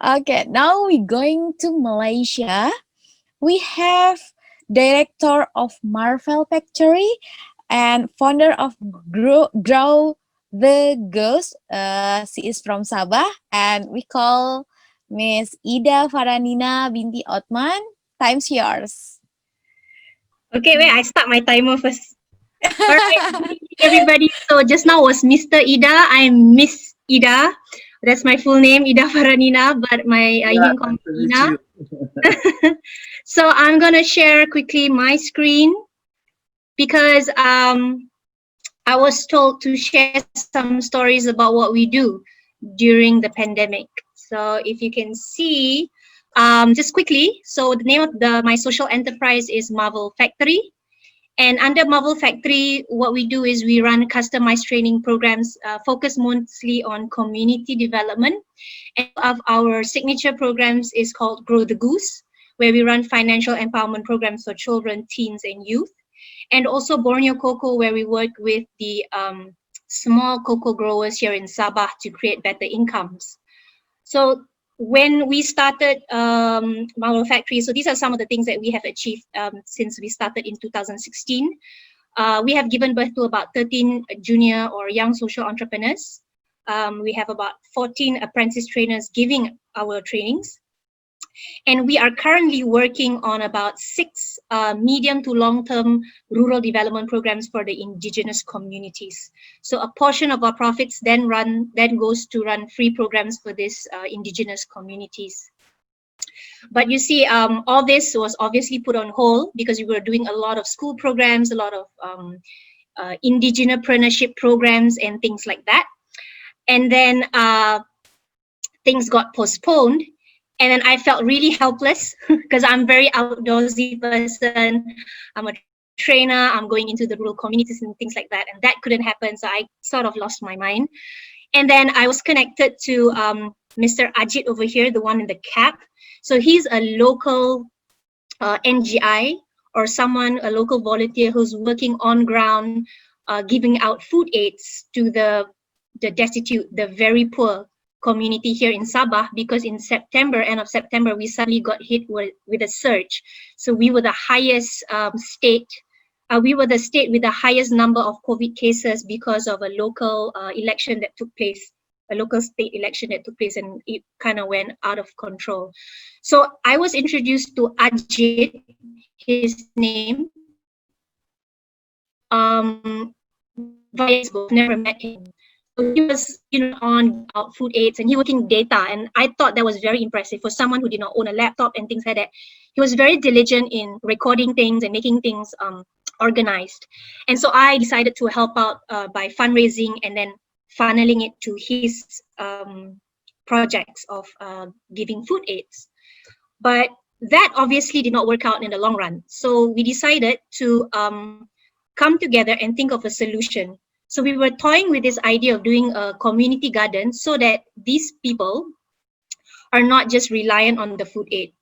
Okay, now we're going to Malaysia. We have director of Marvel Factory and founder of Grow the Goose. She is from Sabah, and we call Miss Ida Faranina binti Otman. Time's yours. Okay, wait, I start my timer first. All right, good evening, everybody. So just now was Mr. Ida. I'm Miss Ida. That's my full name, Ida Faranina, but you Yeah, can call nice me to meet Ina. you. So I'm gonna share quickly my screen because I was told to share some stories about what we do during the pandemic. So if you can see, just quickly, so the name of my social enterprise is Marvel Factory. And under Marvel Factory, what we do is we run customized training programs focused mostly on community development. And of our signature programs is called Grow the Goose, where we run financial empowerment programs for children, teens, and youth. And also Borneo Cocoa, where we work with the small cocoa growers here in Sabah to create better incomes. So when we started Marvel Factory, so these are some of the things that we have achieved since we started in 2016. We have given birth to about 13 junior or young social entrepreneurs. We have about 14 apprentice trainers giving our trainings. And we are currently working on about 6 medium to long-term rural development programs for the indigenous communities. So a portion of our profits then goes to run free programs for these indigenous communities. But you see, all this was obviously put on hold because we were doing a lot of school programs, a lot of indigenepreneurship programs and things like that. And then things got postponed. And then I felt really helpless because I'm very outdoorsy person. I'm a trainer. I'm going into the rural communities and things like that. And that couldn't happen. So I sort of lost my mind. And then I was connected to Mr. Ajit over here, the one in the cap. So he's a local NGI or a local volunteer who's working on ground, giving out food aids to the destitute, the very poor community here in Sabah, because in end of September, we suddenly got hit with a surge. So we were the highest state. We were the state with the highest number of COVID cases because of a local election that took place, a local state election that took place, and it kind of went out of control. So I was introduced to Ajit, his name, via Facebook, never met him. So he was, on food aids and he working data, and I thought that was very impressive for someone who did not own a laptop and things like that. He was very diligent in recording things and making things organized. And so I decided to help out by fundraising and then funneling it to his projects of giving food aids. But that obviously did not work out in the long run. So we decided to come together and think of a solution. So we were toying with this idea of doing a community garden so that these people are not just reliant on the food aid.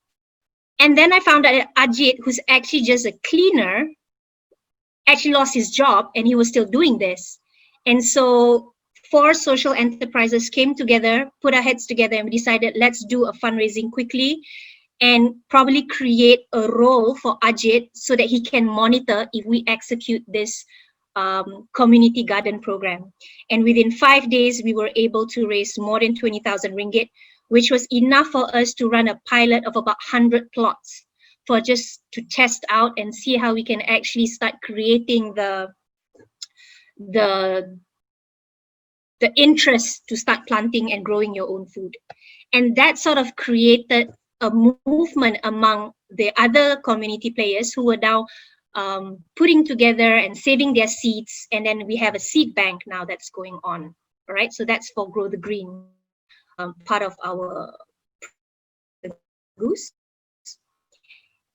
And then I found out that Ajit, who's actually just a cleaner, actually lost his job and he was still doing this. And so 4 social enterprises came together, put our heads together, and we decided, let's do a fundraising quickly and probably create a role for Ajit so that he can monitor if we execute this community garden program. And within 5 days, we were able to raise more than 20,000 ringgit, which was enough for us to run a pilot of about 100 plots for just to test out and see how we can actually start creating the interest to start planting and growing your own food. And that sort of created a movement among the other community players who were now putting together and saving their seeds. And then we have a seed bank now that's going on. All right, so that's for Grow the Green, part of our Goose.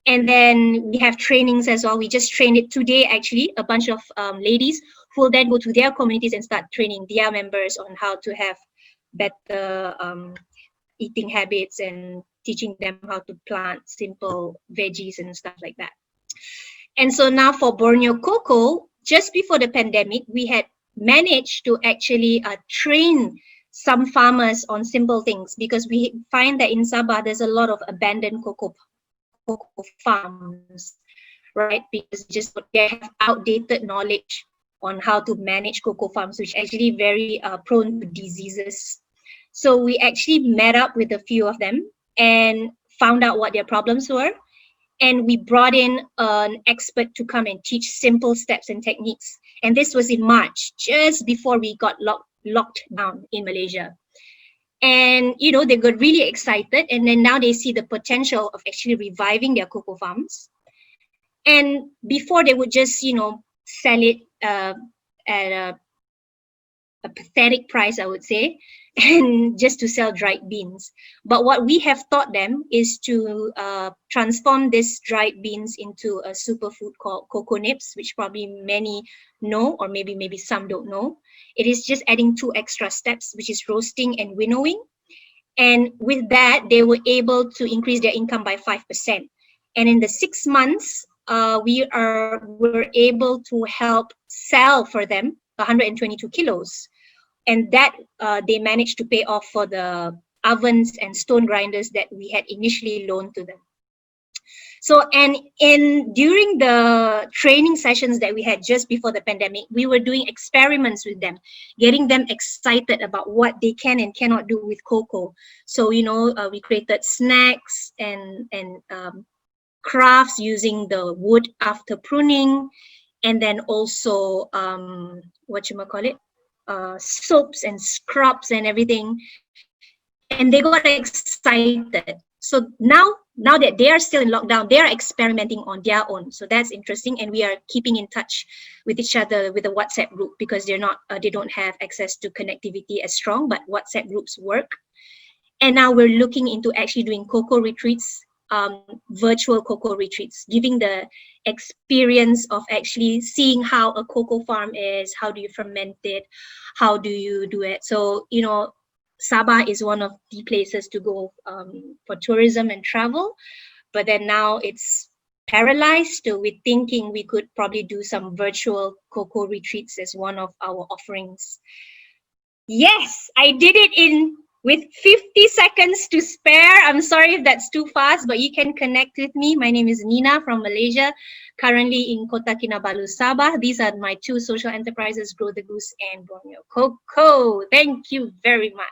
And then we have trainings as well. We just trained it today, actually, a bunch of ladies who will then go to their communities and start training their members on how to have better eating habits and teaching them how to plant simple veggies and stuff like that. And so now for Borneo Cocoa, just before the pandemic, we had managed to actually train some farmers on simple things, because we find that in Sabah there's a lot of abandoned cocoa farms, right? Because they have outdated knowledge on how to manage cocoa farms, which actually very prone to diseases. So we actually met up with a few of them and found out what their problems were. And we brought in an expert to come and teach simple steps and techniques. And this was in March, just before we got locked down in Malaysia. And, you know, they got really excited. And then now they see the potential of actually reviving their cocoa farms. And before they would just, you know, sell it at a pathetic price, I would say, and just to sell dried beans. But what we have taught them is to transform these dried beans into a superfood called cocoa nibs, which probably many know, or maybe some don't know. It is just adding 2 extra steps, which is roasting and winnowing. And with that, they were able to increase their income by 5%. And in the 6 months, we were able to help sell for them 122 kilos. And that they managed to pay off for the ovens and stone grinders that we had initially loaned to them. So, and during the training sessions that we had just before the pandemic, we were doing experiments with them, getting them excited about what they can and cannot do with cocoa. So, you know, we created snacks and crafts using the wood after pruning, and then also soaps and scrubs and everything. And they got excited. So now that they are still in lockdown, they are experimenting on their own. So that's interesting. And we are keeping in touch with each other with a WhatsApp group, because they don't have access to connectivity as strong, but WhatsApp groups work. And now we're looking into actually doing cocoa retreats, virtual cocoa retreats, giving the experience of actually seeing how a cocoa farm is, how do you ferment it, how do you do it. So, you know, Sabah is one of the places to go for tourism and travel, but then now it's paralyzed. So we're thinking we could probably do some virtual cocoa retreats as one of our offerings. Yes, I did it with 50 seconds to spare. I'm sorry if that's too fast, but you can connect with me. My name is Nina from Malaysia, currently in Kota Kinabalu, Sabah. These are my 2 social enterprises, Grow the Goose and Borneo Cocoa. Thank you very much.